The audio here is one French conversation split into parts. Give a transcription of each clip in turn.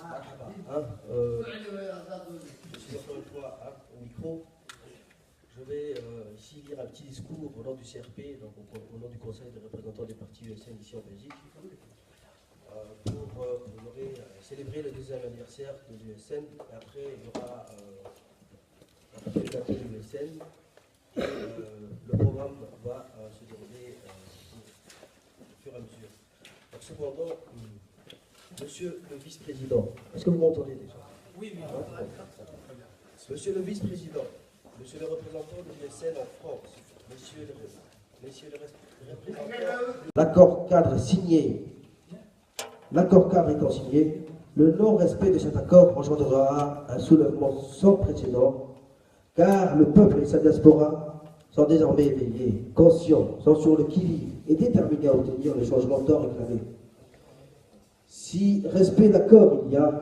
Hein, je suis encore une fois au micro. Je vais ici lire un petit discours au nom du CRP, donc au nom du Conseil des représentants des partis USN ici en Belgique, pour honorer, célébrer le deuxième anniversaire de l'USN. Et après, il y aura un appel de l'USN. Le programme va se dérouler au fur et à mesure. Donc, cependant, Monsieur le vice-président, est-ce que vous m'entendez déjà? Oui, oui. Monsieur le vice-président, monsieur le représentant de l'USN en France, messieurs les représentants, l'accord cadre étant signé, le non-respect de cet accord engendrera un soulèvement sans précédent, car le peuple et sa diaspora sont désormais éveillés, conscients, sont sur le qui-vive et déterminés à obtenir le changement tant réclamé. Si respect d'accord il y a,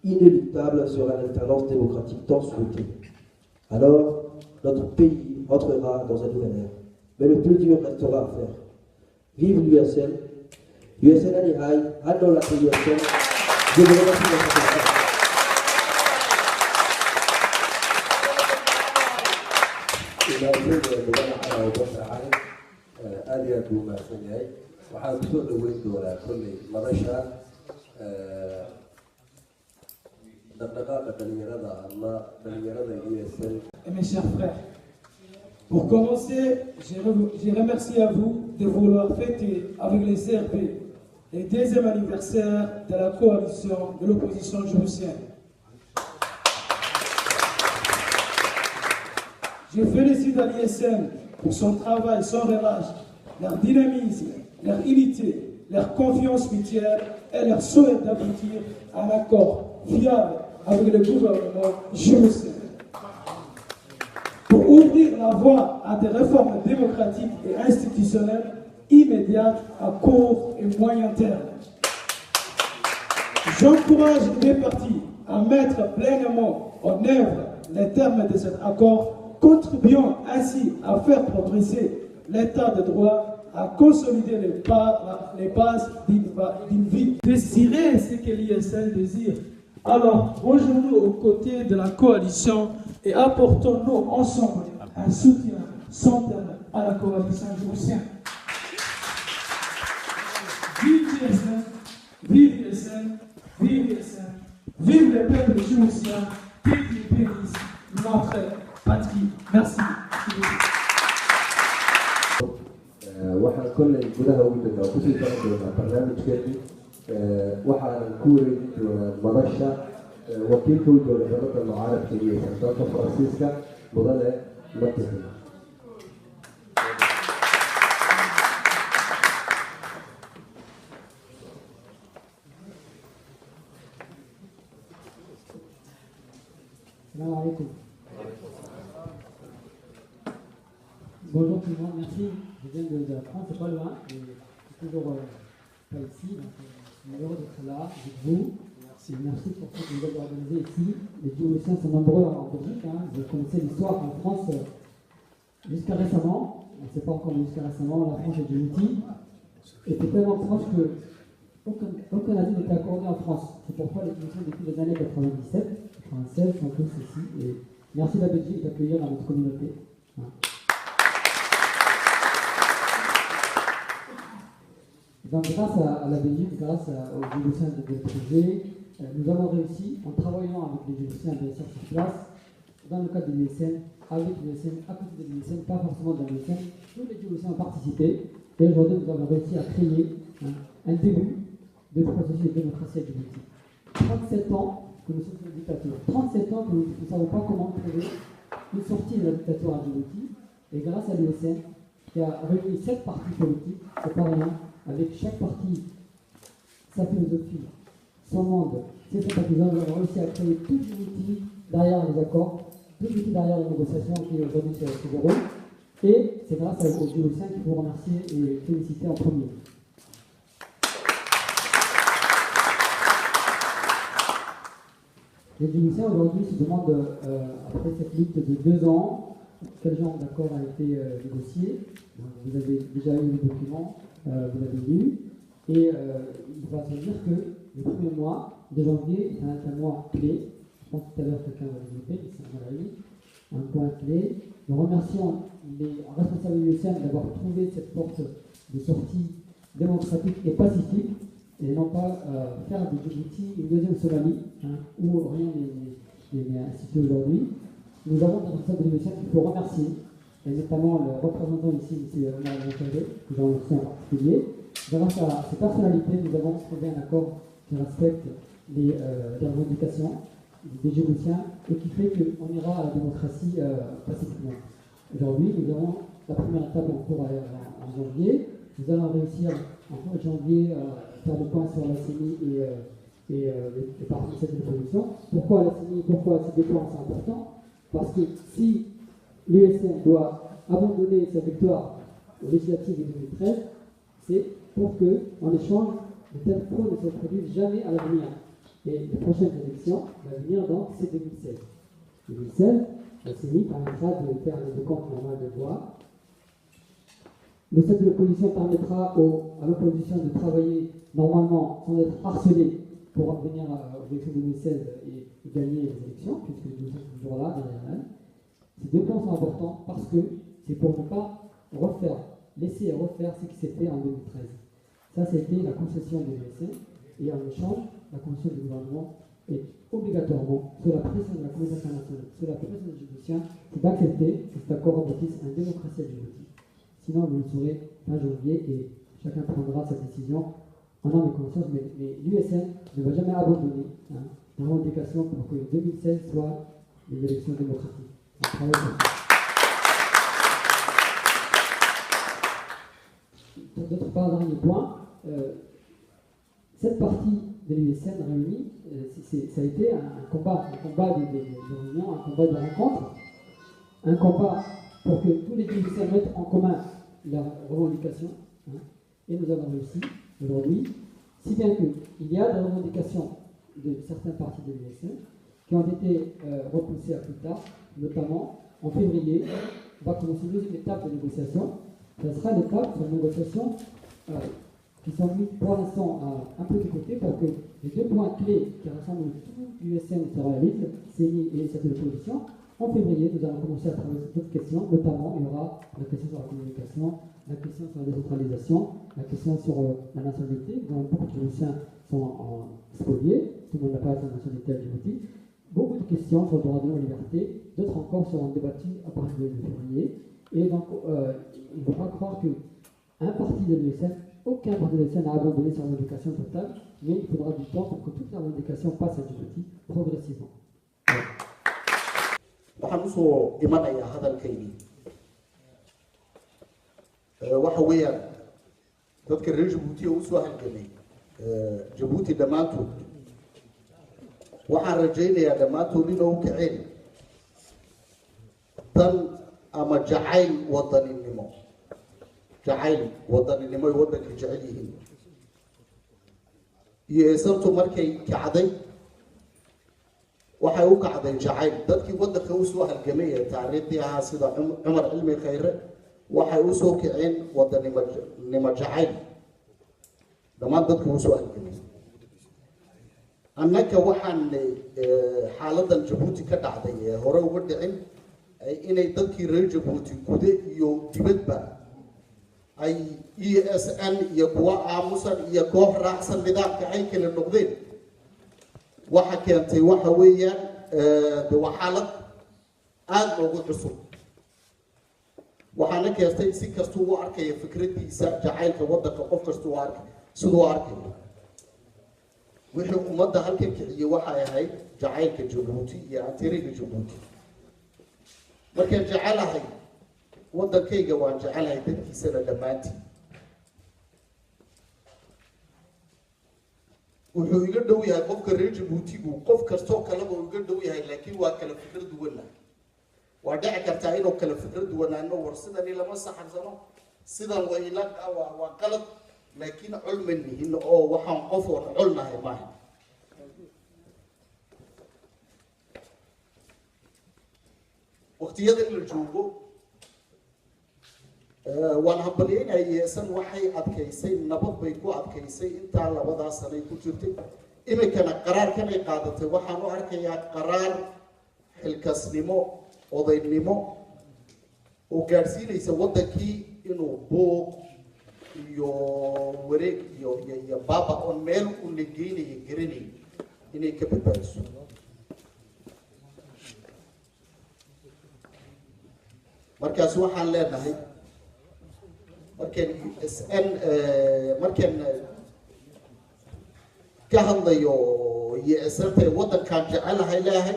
inéluctable sera l'alternance démocratique tant souhaitée. Alors, notre pays entrera dans un nouvel ère. Mais le plus dur restera à faire. Vive l'USN, USN Alihai, Anno la USN, je vous remercie de votre attention. Et mes chers frères, pour commencer, je remercie à vous de vouloir fêter avec les CRP le deuxième anniversaire de la coalition de l'opposition djiboutienne. Je félicite l'ISN pour son travail sans relâche, leur dynamisme, leur unité, leur confiance mutuelle et leur souhait d'aboutir à un accord fiable avec le gouvernement djiboutien. Pour ouvrir la voie à des réformes démocratiques et institutionnelles immédiates à court et moyen terme. J'encourage les partis à mettre pleinement en œuvre les termes de cet accord, contribuant ainsi à faire progresser l'état de droit, à consolider les bases d'une vie. Désirer ce que l'ISN désire. Alors, rejoignons-nous aux côtés de la coalition et apportons-nous ensemble un soutien sans terme à la coalition djiboutienne. Vive l'ISN, vive l'ISN, vive l'ISN, vive le peuple djiboutien, vive le pays, notre patrie. Merci. waxaan kolley gudaha ugu jirnaa kusii socon doonaa barnaamijkeedii waxaan ku wareejin doonaa madasha wakiilka u jooga dowladda mucaaradka iyo sandoonka faransiiska mudane matixi. Salam alaikum. Bonjour tout le monde, merci. Je viens de la France, c'est pas loin, mais je suis toujours pas ici, donc je suis heureux d'être là avec vous. Merci pour ce que vous avez organisé ici. Les Djiboutiens sont nombreux en Belgique, hein. Vous connaissez l'histoire en France jusqu'à récemment. On ne sait pas encore, mais jusqu'à récemment, la France est Djibouti. Et c'est tellement proche que aucun asile n'était accordé en France. C'est pourquoi les Djiboutiens, depuis les années 97, 96, sont tous ici. Et merci à la Belgique d'accueillir dans notre communauté. Hein. Donc, grâce à la Belgique, grâce aux Djiboutiens de l'étranger, nous avons réussi, en travaillant avec les Djiboutiens bien sûr sur place, dans le cadre de l'USN, avec l'USN, à côté de l'USN, pas forcément dans l'USN, tous les Djiboutiens ont participé. Et aujourd'hui, nous avons réussi à créer un début de processus de démocratie à Djibouti. 37 ans que nous sommes sous la dictature, 37 ans que nous ne savons pas comment trouver une sortie de la dictature à Djibouti. Et grâce à l'USN, qui a réuni 7 partis politiques, c'est pas rien, avec chaque parti sa philosophie, son monde, ses sympathisants, nous avons réussi à créer tout Djibouti derrière les accords, tout Djibouti derrière les négociations qui aujourd'hui se déroulent. Et c'est grâce aux Djiboutiens qu'il faut remercier et féliciter en premier. Les Djiboutiens aujourd'hui se demandent, après cette lutte de 2 ans, quel genre d'accord a été négocié. Vous avez déjà eu le document, vous l'avez lu, et il va se dire que le premier mois, de janvier est un mois clé. Je pense que tout à l'heure quelqu'un va développer, mais c'est un point clé. Nous remercions les responsables de l'USM d'avoir trouvé cette porte de sortie démocratique et pacifique, et non pas faire de Djibouti une deuxième Somalie, où rien n'est institué aujourd'hui. Nous avons des responsables de l'USM qu'il faut remercier, et notamment le représentant ici, M. Omar Moukade, que j'en remercie en particulier. Grâce à ces personnalités, nous avons trouvé un accord qui respecte les revendications des Djiboutiens et qui fait qu'on ira à la démocratie pacifiquement. Aujourd'hui, nous avons la première étape en cours en janvier. Nous allons réussir en fin de janvier à faire le point sur la CENI et les parties de cette production. Pourquoi la CENI, pourquoi ces deux points sont importants? Parce que si l'USN doit abandonner sa victoire aux législatives de 2013, c'est pour qu'en échange, de telles fraudes ne se produisent jamais à l'avenir. Et les prochaines élections vont venir donc, c'est 2016. 2016, la CENI permettra de faire les décomptes normales de voix. Le statut de l'opposition permettra à l'opposition de travailler normalement sans être harcelée pour venir aux élections 2016 et gagner les élections, puisque nous sommes toujours là derrière elle. Ces deux points sont importants parce que c'est pour ne pas laisser refaire ce qui s'est fait en 2013. Ça, c'était la concession de l'USN, et en échange, la concession du gouvernement est obligatoirement, sous la pression de la communauté internationale, sous la pression des Djiboutiens, c'est d'accepter que cet accord aboutisse à une démocratie à Djibouti. Sinon, vous le saurez fin janvier et chacun prendra sa décision en âme et conscience, mais l'USN ne va jamais abandonner la revendication pour que 2016 soit les élections démocratiques. D'autre part, dernier point, cette partie de l'USN réunie, ça a été un combat de réunion, un combat de rencontre, un combat pour que tous les Djiboutiens mettent en commun leurs revendications, et nous avons réussi aujourd'hui, si bien qu'il y a des revendications de certaines parties de l'USN qui ont été repoussées à plus tard, notamment en février, on va commencer une deuxième étape de négociation. Ce sera l'étape sur les négociations qui sont mises pour l'instant un peu de côté pour que les deux points clés qui rassemblent tout l'USN se réalisent, CENI et cette opposition. En février, nous allons commencer à travailler sur d'autres questions, notamment il y aura la question sur la communication, la question sur la décentralisation, la question sur la nationalité, dont beaucoup de Djiboutiens sont spoliés, tout le monde n'a pas sa nationalité à Djibouti. Beaucoup de questions sur le droit de l'homme et la liberté, d'autres encore seront débattues à partir de février. Et donc, il ne faut pas croire qu'un parti de l'USN, aucun parti de l'USN n'a abandonné sa revendication totale, mais il faudra du temps pour que toute la revendication passe à Djibouti progressivement. waxaan usoo imanayaa hadalkaygii waxa weeyaan dadka reer jabuuti oo usoo halgamay jabuuti dhammaantood waxaan rajaynayaa dhammaantood inuu u kaceen dan ama jacayl wadaninimo ay waddanka jecel yihiin iyo eesantu markay kacday waxay u kacday jacayl dadkii waddanka u soo halgamay ee taariikhdii ahaa sida cumar cilmi khayre waxay u soo kiceen waddanimo jacayl dhammaan dadku u soo halgamay annaka waxaan xaaladan jabuuti ka dhacday ee hore uga dhicin inay dadkii reer jabuuti gude iyo dibadba ay ESN iyo kuwa aamusan iyo koox raacsan nidaamka ay kala noqdeen waxa keentay waxa weeyaan waa xaalad aad loogu cusub waxaana keentay si kastuu u arkaya fikradiisa jacaylka waddanka qof kastuu arkay siduu arkay wixii ummadda halkan kiciyay waxay ahayd jacaylka jabuuti iyo antiriga jabuuti markaan jecelahay waddankayga waan jecelahay dadkiisana dhammaantii wuxuu iga dhow yahay qofka reer jabuutigu qof kastoo kaleba uu iga dhow yahay laakiin waa kala fikra duwana waa dhici kartaa inuu kala fikra duwanaano war sidani lama saxarsano sidan waa qalad laakiin col ma nihin oo waxaan qof oon colnahay maaha waqtiyada la joogo waan hambalyeynaya san waxay adkaysay nabad bay ku adkaysay intaa labadaa sanay ku jirtay iminkana qaraarkanay qaadatay waxaan u arkayaa qaraar xilkasnimo odaynimo oo gaadhsiinaysa waddankii inuu buuq iyo wareeg iyo baaba oon meel u nageynaya garanay inay ka badbaadiso markaas waxaan leenahay markaan USN markaan ka hadlayo USN waddankaan jecelahay leeyahay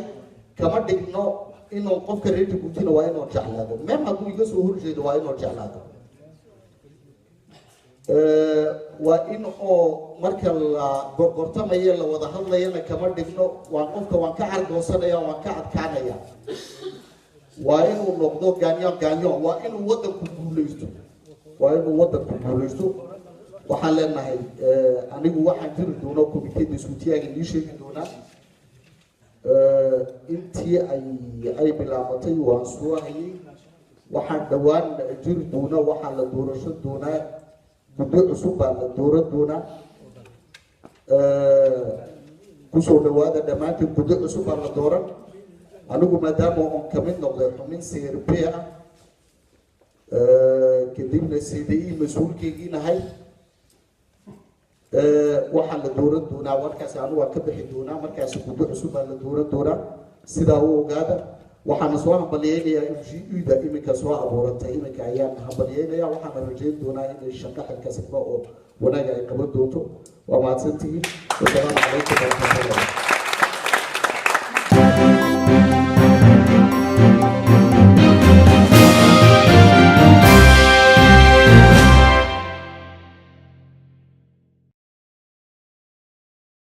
kama dhigno inuu qofka reer Djibouti waa inuu jeclaado même hadduu iga soo horjeedo waa inuu jeclaado waa in oo marka la gorgortamayo la wada hadlayana kama dhigno waan qofka waan ka cargoosanaya waan ka adkaanaya waa inuu noqdo gaanyo waa inuu waddanku guulaysto waxaan leenahay anigu waxaan jiri doonaa komiteyda iskuutiyaaga ii sheegi doonaa intii ay bilaabatay waan soo hayay waxaan dhawaan jiri doonaa waxaa la doorasho doonaa guddo cusub baa la dooran doonaa kusoo dhawaada dhammaantiin guddo cusub baa la dooran anigu maadaama oon ka mid noqday xubin CRP ah kadibna CDI mas-uulkeygii nahay waxaa la dooran doonaa warkaasi anigu waan ka bixi doonaa markaasi guddo cusub baa la dooran doonaa sidaa u ogaada waxaana soo hambalyeynayaa MGU-da iminka soo abuurantay iminka ayaan hambalyeynayaa waxaana rajeyn doonaa inay shaqo xilkasba oo wanaaga ay qaban doonto waa mahadsantihiin wasalaamu calaykum warahmatullahi